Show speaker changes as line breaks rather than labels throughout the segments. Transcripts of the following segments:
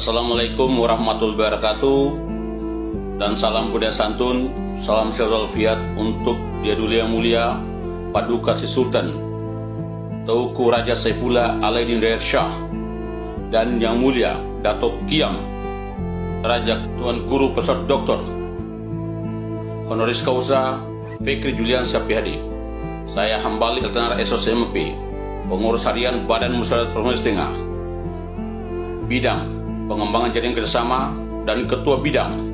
Assalamualaikum warahmatullahi wabarakatuh. Dan salam budaya santun, salam syarul fiat untuk Dia Dulu Yang Mulia Paduka Si Sultan Teuku Raja Saifullah Alaidin Riyad Shah dan Yang Mulia Datuk Kiam Raja Tuan Guru Profesor Dr. Honoris Causa Fikri Julian Sapihadi. Saya Hambali Eltanara SOCMP, pengurus harian Badan Musyawarah Provinsi Tengah, bidang pengembangan jaringan kerjasama dan ketua bidang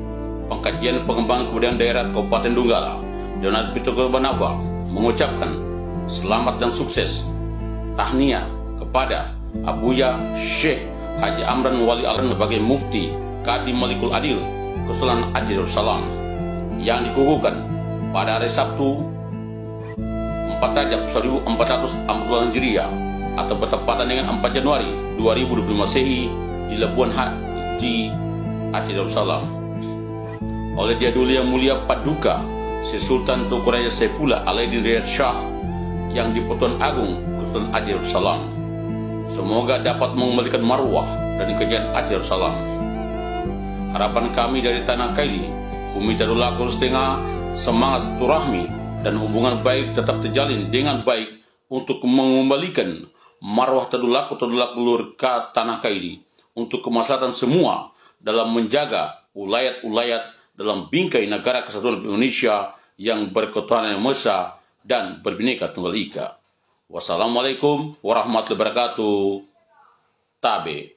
pengkajian pengembangan kebudayaan daerah Kabupaten Donggala, Donat Pitoko Banava, mengucapkan selamat dan sukses tahniah kepada Abuya Syekh Haji Amran Wali Al sebagai Mufti Kadi Malikul Adil Kesultanan Aceh Darussalam yang dikukuhkan pada hari Sabtu 4 Rajab 1440 Hijriah atau bertepatan dengan 4 Januari 2020 Masehi di Labuan Haji Aceh Darussalam oleh Dia Dulu Yang Mulia Paduka Si Sultan Teuku Raja Saifullah Alaidin Riyad Shah yang di Pertuan Agung Kesultanan Aceh Darussalam. Semoga dapat mengembalikan marwah dan kerajaan Aceh Darussalam. Harapan kami dari Tanah Kaili, Bumi Tadulako Tengah, semangat silaturahmi dan hubungan baik tetap terjalin dengan baik untuk mengembalikan marwah Tadulako Lur ke Tanah Kaili untuk kemaslahatan semua dalam menjaga ulayat-ulayat dalam bingkai negara kesatuan Indonesia yang berketuhanan yang Maha dan berbineka tunggal ika. Wassalamualaikum warahmatullahi wabarakatuh. Tabe.